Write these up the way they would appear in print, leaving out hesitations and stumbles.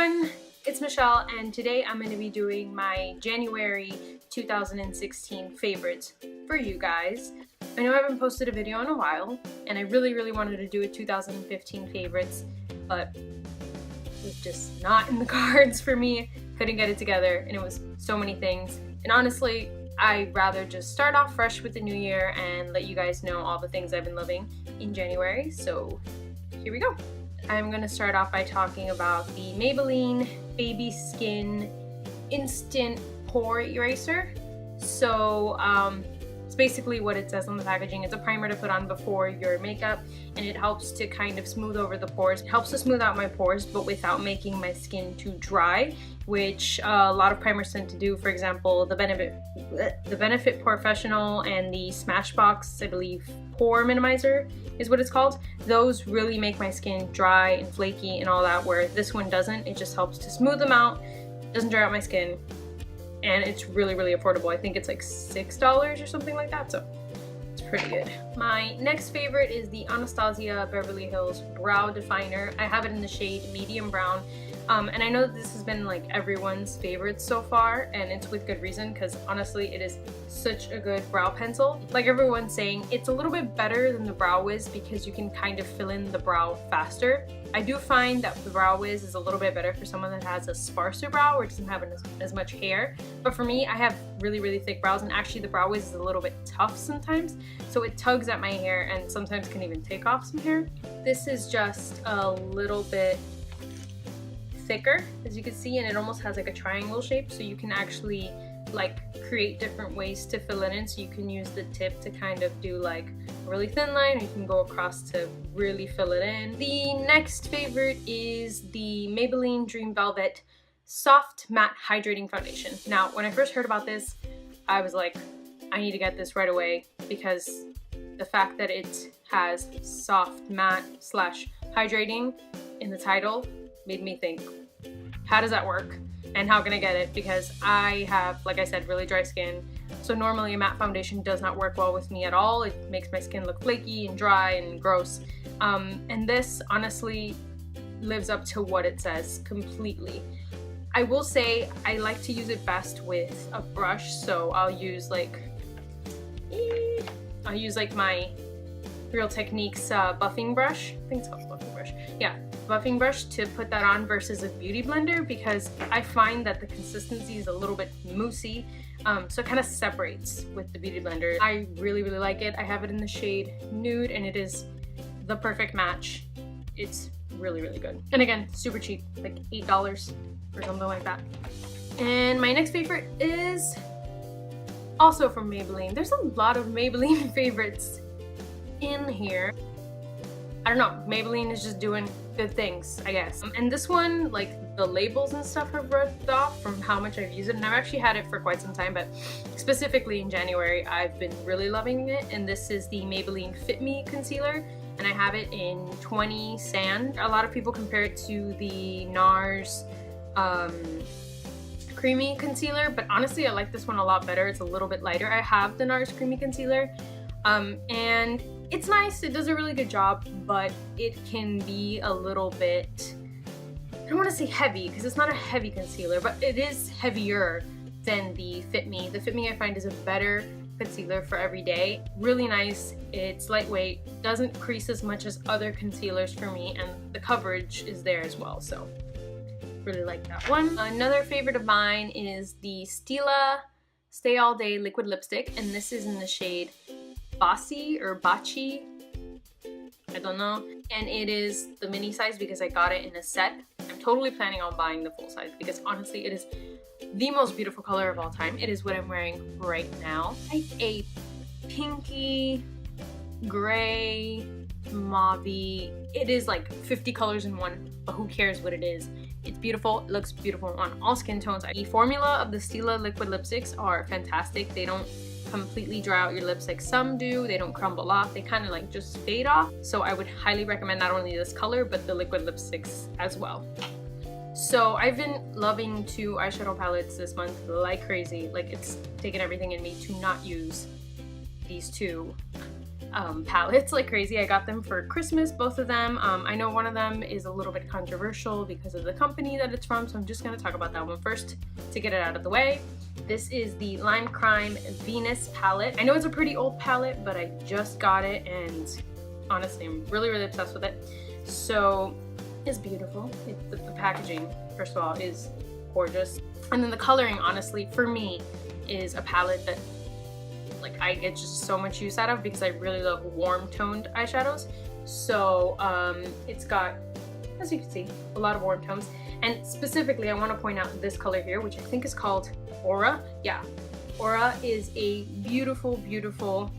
everyone, it's Michelle, and today I'm going to be doing my January 2016 favorites for you guys. I know I haven't posted a video in a while, and I really wanted to do a 2015 favorites, but it was just not in the cards for me. Couldn't get it together, and it was so many things. And honestly, I'd rather just start off fresh with the new year and let you guys know all the things I've been loving in January. So here we go. I'm going to start off by talking about the Maybelline Baby Skin Instant Pore Eraser. So it's basically what it says on the packaging. It's a primer to put on before your makeup, and it helps to kind of smooth over the pores. It helps to smooth out my pores, but without making my skin too dry, which a lot of primers tend to do. For example, the Benefit Professional and the Smashbox, I believe, Pore Minimizer is what it's called. Those really make my skin dry and flaky and all that, where this one doesn't. It just helps to smooth them out, doesn't dry out my skin, and it's really affordable. I think it's like $6 or something like that, so it's pretty good. My next favorite is the Anastasia Beverly Hills Brow Definer. I have it in the shade medium brown. And I know that this has been like everyone's favorite so far, and it's with good reason, because honestly it is such a good brow pencil. Like everyone's saying, it's a little bit better than the Brow Wiz because you can kind of fill in the brow faster. I do find that the Brow Wiz is a little bit better for someone that has a sparser brow or doesn't have as much hair. But for me, I have really thick brows, and actually the Brow Wiz is a little bit tough sometimes, so it tugs at my hair and sometimes can even take off some hair. This is just a little bit thicker, as you can see, and it almost has like a triangle shape, so you can actually like create different ways to fill it in. So you can use the tip to kind of do like a really thin line, or you can go across to really fill it in. The next favorite is the Maybelline Dream Velvet Soft Matte Hydrating Foundation. Now, when I first heard about this, I was like, I need to get this right away, because the fact that it has soft matte slash hydrating in the title made me think, how does that work and how can I get it? Because I have, like I said, really dry skin, so normally a matte foundation does not work well with me at all. It makes my skin look flaky and dry and gross, and this honestly lives up to what it says completely. I will say I like to use it best with a brush, so I'll use like my Real Techniques buffing brush. I think it's called buffing brush. Yeah, buffing brush to put that on versus a beauty blender, because I find that the consistency is a little bit moussey, so it kind of separates with the beauty blender. I really like it. I have it in the shade Nude, and it is the perfect match. It's really good. And again, super cheap, like $8 or something like that. And my next favorite is also from Maybelline. There's a lot of Maybelline favorites in here. I don't know, Maybelline is just doing good things, I guess. And this one, like the labels and stuff have rubbed off from how much I've used it, and I've actually had it for quite some time, but specifically in January I've been really loving it. And this is the Maybelline Fit Me Concealer, and I have it in 20 Sand. A lot of people compare it to the NARS Creamy Concealer, but honestly I like this one a lot better. It's a little bit lighter. I have the NARS Creamy Concealer, and it's nice, it does a really good job, but it can be a little bit, I don't want to say heavy, because it's not a heavy concealer, but it is heavier than the Fit Me. The Fit Me I find is a better concealer for every day. Really nice, it's lightweight, doesn't crease as much as other concealers for me, and the coverage is there as well, so really like that one. Another favorite of mine is the Stila Stay All Day Liquid Lipstick, and this is in the shade Baci or Baci, I don't know, and it is the mini size because I got it in a set. I'm totally planning on buying the full size because honestly it is the most beautiful color of all time. It is what I'm wearing right now, like a pinky gray mauvey. It is like 50 colors in one, but who cares what it is. It's beautiful, it looks beautiful on all skin tones. The formula of the Stila liquid lipsticks are fantastic. They don't completely dry out your lips like some do. They don't crumble off. They kind of like just fade off. So I would highly recommend not only this color, but the liquid lipsticks as well. So I've been loving 2 eyeshadow palettes this month like crazy. Like it's taken everything in me to not use these 2 palettes like crazy. I got them for Christmas, both of them. I know one of them is a little bit controversial because of the company that it's from, so I'm just going to talk about that one first to get it out of the way. This is the Lime Crime Venus palette. I know it's a pretty old palette, but I just got it and honestly I'm really, really obsessed with it. So it's beautiful. The packaging, first of all, is gorgeous. And then the coloring, honestly, for me, is a palette that like I get just so much use out of because I really love warm toned eyeshadows. So it's got, as you can see, a lot of warm tones. And specifically, I want to point out this color here, which I think is called Aura. Yeah, Aura is a beautiful, beautiful,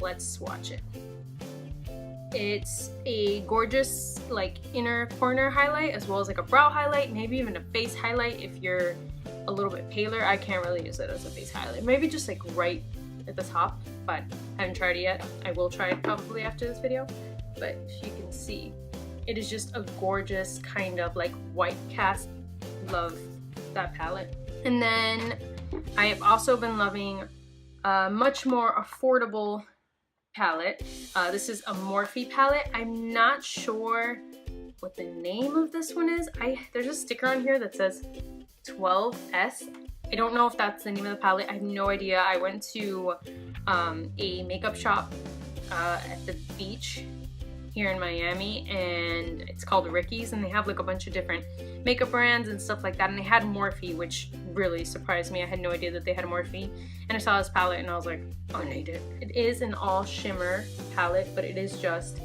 let's swatch it. It's a gorgeous like inner corner highlight as well as like a brow highlight, maybe even a face highlight if you're a little bit paler. I can't really use it as a face highlight. Maybe just like right at the top, but I haven't tried it yet. I will try it probably after this video. But if you can see, it is just a gorgeous kind of like white cast. Love that palette. And then I have also been loving a much more affordable palette. This is a Morphe palette. I'm not sure what the name of this one is. There's a sticker on here that says 12S. I don't know if that's the name of the palette. I have no idea. I went to a makeup shop at the beach here in Miami, and it's called Ricky's, and they have like a bunch of different makeup brands and stuff like that, and they had Morphe, which really surprised me. I had no idea that they had a Morphe, and I saw this palette and I was like, oh, I need it. It is an all shimmer palette, but it is just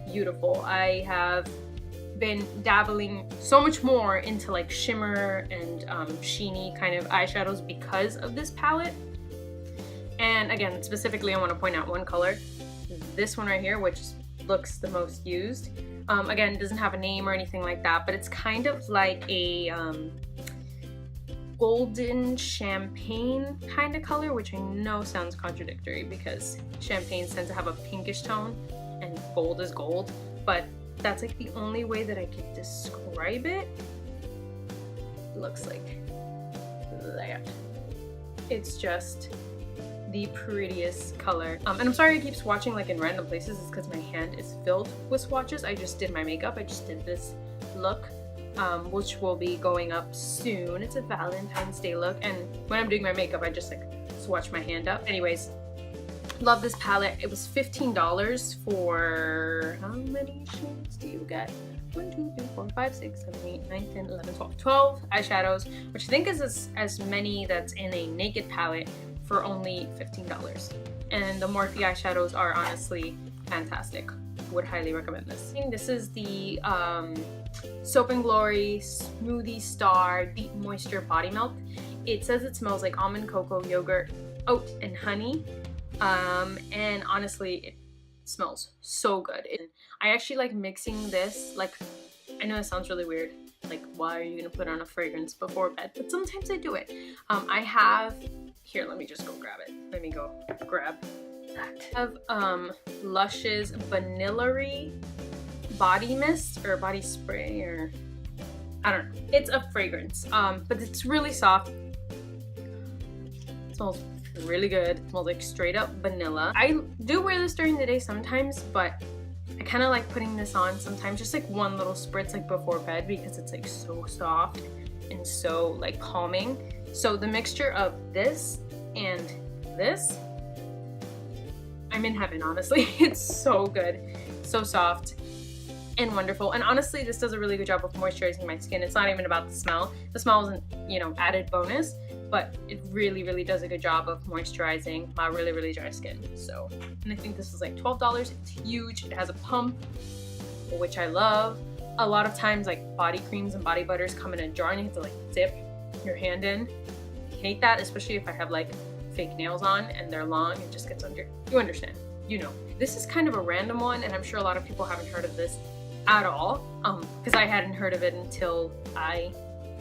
beautiful. I have been dabbling so much more into like shimmer and sheeny kind of eyeshadows because of this palette. And again, specifically, I want to point out one color, this one right here, which looks the most used. Again, it doesn't have a name or anything like that, but it's kind of like a golden champagne kind of color, which I know sounds contradictory because champagnes tend to have a pinkish tone and gold is gold, but that's like the only way that I can describe it. It looks like that. It's just the prettiest color. And I'm sorry it keeps swatching like in random places. It's because my hand is filled with swatches. I just did my makeup. I just did this look, which will be going up soon. It's a Valentine's Day look, and when I'm doing my makeup, I just like swatch my hand up. Anyways, love this palette. It was $15 for, how many shades do you get? 1, 2, 3, 4, 5, 6, 7, 8, 9, 10, 11, 12. 12 eyeshadows, which I think is as many that's in a naked palette for only $15. And the Morphe eyeshadows are honestly fantastic. Would highly recommend this. This is the Soap & Glory Smoothie Star Deep Moisture Body Milk. It says it smells like almond, cocoa, yogurt, oat, and honey. And honestly, it smells so good. I actually like mixing this. Like, I know it sounds really weird. Like, why are you gonna put on a fragrance before bed? But sometimes I do it. I have, here, let me just go grab it. Let me go grab that. I have Lush's Vanilla-y body mist or body spray, or I don't know. It's a fragrance, but it's really soft. It smells really good. It smells like straight up vanilla. I do wear this during the day sometimes, but I kind of like putting this on sometimes, just like one little spritz like before bed, because it's like so soft and so like calming. So the mixture of this and this, I'm in heaven, honestly. It's so good, so soft and wonderful. And honestly, this does a really good job of moisturizing my skin. It's not even about the smell. The smell isn't, you know, added bonus, but it really, really does a good job of moisturizing my really, really dry skin. So, and I think this is like $12. It's huge. It has a pump, which I love. A lot of times, like body creams and body butters come in a jar and you have to like dip your hand in. I hate that, especially if I have like fake nails on and they're long. It just gets under. You understand? You know. This is kind of a random one, and I'm sure a lot of people haven't heard of this at all, because I hadn't heard of it until I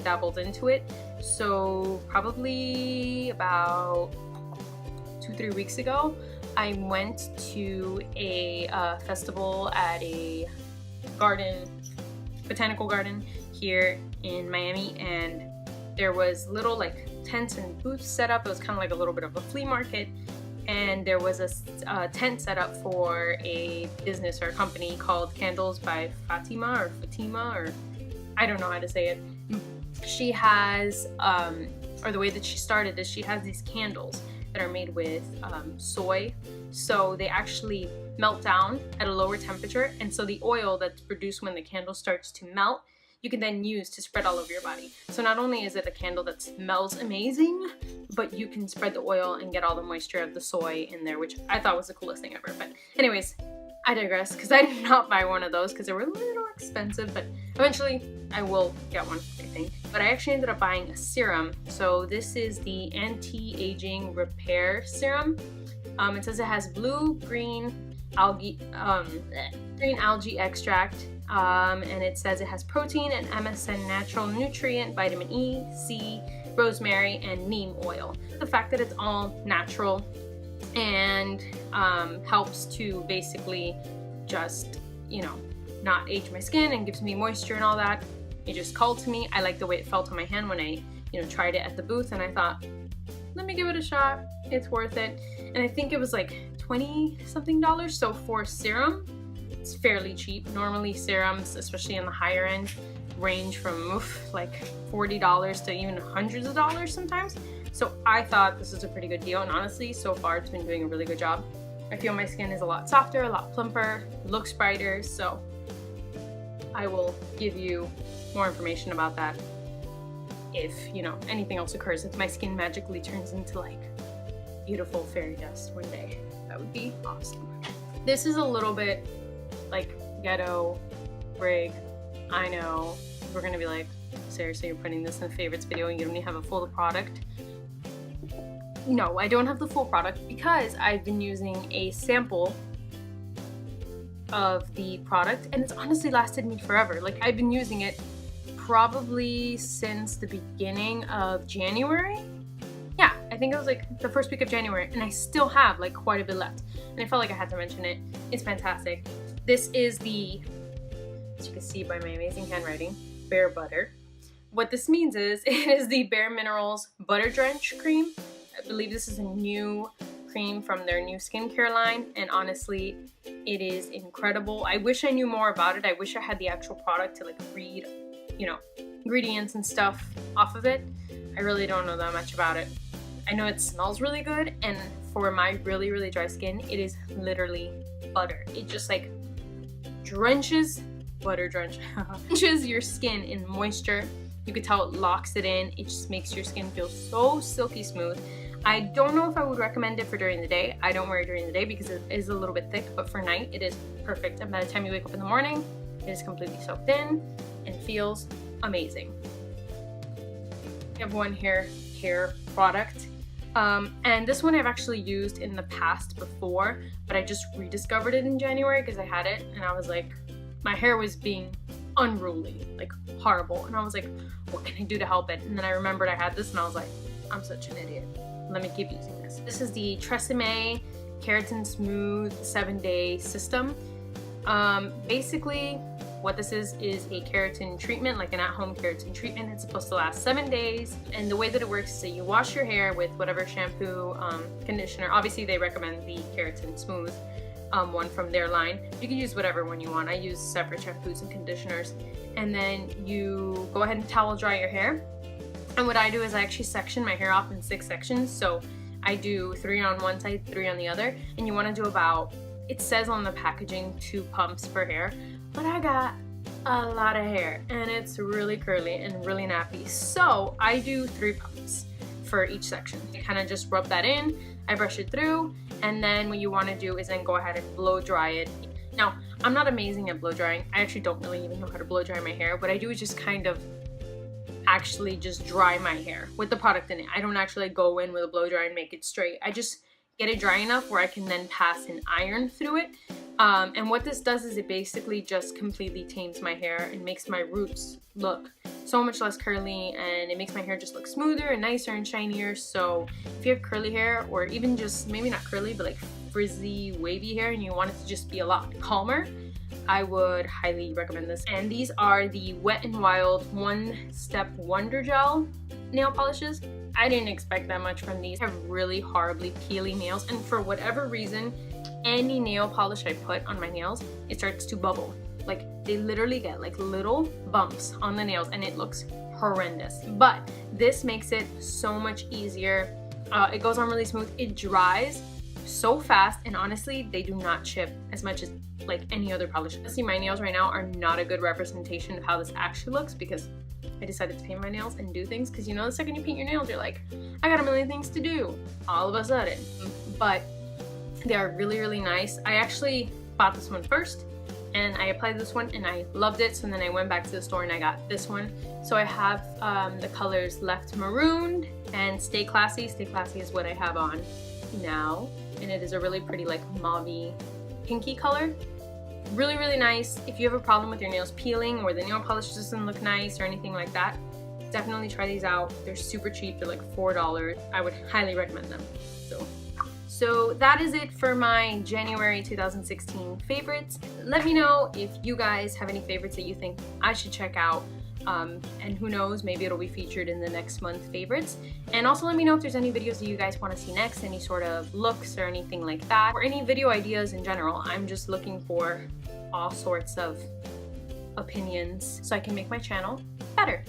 dabbled into it. So probably about 2-3 weeks ago, I went to a festival at a botanical garden here in Miami, and there was little like tents and booths set up. It was kind of like a little bit of a flea market, and there was a tent set up for a business or a company called Candles by Fatima, or I don't know how to say it. She has, or the way that she started is she has these candles that are made with soy, so they actually melt down at a lower temperature, and so the oil that's produced when the candle starts to melt, you can then use to spread all over your body. So not only is it a candle that smells amazing, but you can spread the oil and get all the moisture of the soy in there, which I thought was the coolest thing ever. But anyways, I digress, because I did not buy one of those because they were a little expensive, but eventually I will get one, I think. But I actually ended up buying a serum. So this is the anti-aging repair serum. It says it has green algae extract, and it says it has protein and MSM natural nutrient, vitamin E, C, rosemary, and neem oil. The fact that it's all natural and helps to basically just, you know, not age my skin and gives me moisture and all that. It just called to me. I like the way it felt on my hand when I, you know, tried it at the booth, and I thought, let me give it a shot. It's worth it. And I think it was like $20 something. So for serum, it's fairly cheap. Normally serums, especially in the higher end, range from like $40 to even hundreds of dollars sometimes. So I thought this is a pretty good deal, and honestly, so far it's been doing a really good job. I feel my skin is a lot softer, a lot plumper, looks brighter, so I will give you more information about that if, you know, anything else occurs, if my skin magically turns into like beautiful fairy dust one day. That would be awesome. This is a little bit like ghetto rig. I know we're gonna be like, seriously, you're putting this in the favorites video and you don't even have a full product. No, I don't have the full product because I've been using a sample of the product, and it's honestly lasted me forever. Like, I've been using it probably since the beginning of January. Yeah, I think it was like the first week of January, and I still have like quite a bit left, and I felt like I had to mention it. It's fantastic. This is the, as you can see by my amazing handwriting, Bare Butter. What this means is it is the Bare Minerals Butter Drench Cream. I believe this is a new cream from their new skincare line, and honestly, it is incredible. I wish I knew more about it. I wish I had the actual product to like read, you know, ingredients and stuff off of it. I really don't know that much about it. I know it smells really good, and for my really, really dry skin, it is literally butter. It just like drenches your skin in moisture. You could tell it locks it in. It just makes your skin feel so silky smooth. I don't know if I would recommend it for during the day. I don't wear it during the day because it is a little bit thick, but for night it is perfect. And by the time you wake up in the morning, it is completely soaked in and feels amazing. I have one hair care product. And this one I've actually used in the past before, but I just rediscovered it in January because I had it and I was like, my hair was being unruly, like horrible. And I was like, what can I do to help it? And then I remembered I had this and I was like, I'm such an idiot. Let me keep using this. This is the Tresemme Keratin Smooth 7-Day System. Basically, what this is a keratin treatment, like an at-home keratin treatment. It's supposed to last 7 days. And the way that it works is that you wash your hair with whatever shampoo, conditioner. Obviously, they recommend the Keratin Smooth one from their line. You can use whatever one you want. I use separate shampoos and conditioners. And then you go ahead and towel dry your hair. And what I do is I actually section my hair off in 6 sections. So I do 3 on one side, 3 on the other. And you want to do about, it says on the packaging, 2 pumps per hair. But I got a lot of hair and it's really curly and really nappy. So I do 3 pumps for each section. I kind of just rub that in, I brush it through, and then what you want to do is then go ahead and blow dry it. Now, I'm not amazing at blow drying. I actually don't really even know how to blow dry my hair. What I do is just kind of actually just dry my hair with the product in it. I don't actually go in with a blow dry and make it straight. I just get it dry enough where I can then pass an iron through it. And what this does is it basically just completely tames my hair and makes my roots look so much less curly, and it makes my hair just look smoother and nicer and shinier. So if you have curly hair, or even just maybe not curly but like frizzy wavy hair, and you want it to just be a lot calmer, I would highly recommend this. And these are the Wet n Wild One Step Wonder Gel nail polishes. I didn't expect that much from these. I have really horribly peely nails, and for whatever reason, any nail polish I put on my nails, it starts to bubble. Like, they literally get like little bumps on the nails and it looks horrendous. But this makes it so much easier. It goes on really smooth. It dries so fast, and honestly, they do not chip as much as like any other polish. See, my nails right now are not a good representation of how this actually looks because I decided to paint my nails and do things, because you know the second you paint your nails, you're like, I got a million things to do all of a sudden. But they are really, really nice. I actually bought this one first and I applied this one and I loved it, so then I went back to the store and I got this one. So I have the colors Left Marooned and Stay Classy. Stay Classy is what I have on now, and it is a really pretty like mauve-y pinky color. Really, really nice. If you have a problem with your nails peeling or the nail polish doesn't look nice or anything like that, definitely try these out. They're super cheap. They're like $4. I would highly recommend them. So that is it for my January 2016 favorites. Let me know if you guys have any favorites that you think I should check out. And who knows, maybe it'll be featured in the next month favorites. And also let me know if there's any videos that you guys want to see next, any sort of looks or anything like that, or any video ideas in general. I'm just looking for all sorts of opinions so I can make my channel better.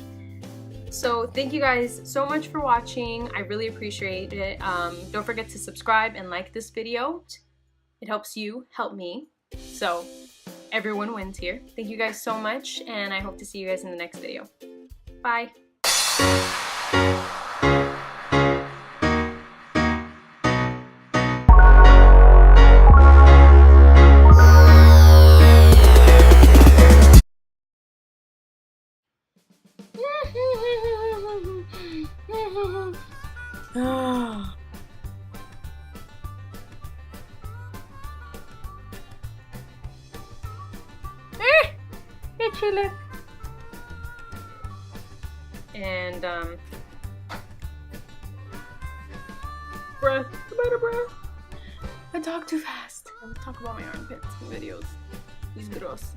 So thank you guys so much for watching. I really appreciate it. Don't forget to subscribe and like this video. It helps you help me. So everyone wins here. Thank you guys so much, and I hope to see you guys in the next video. Bye. Itchy lip. And breath, better breath. I talk too fast. I would talk about my armpits in videos. These gross.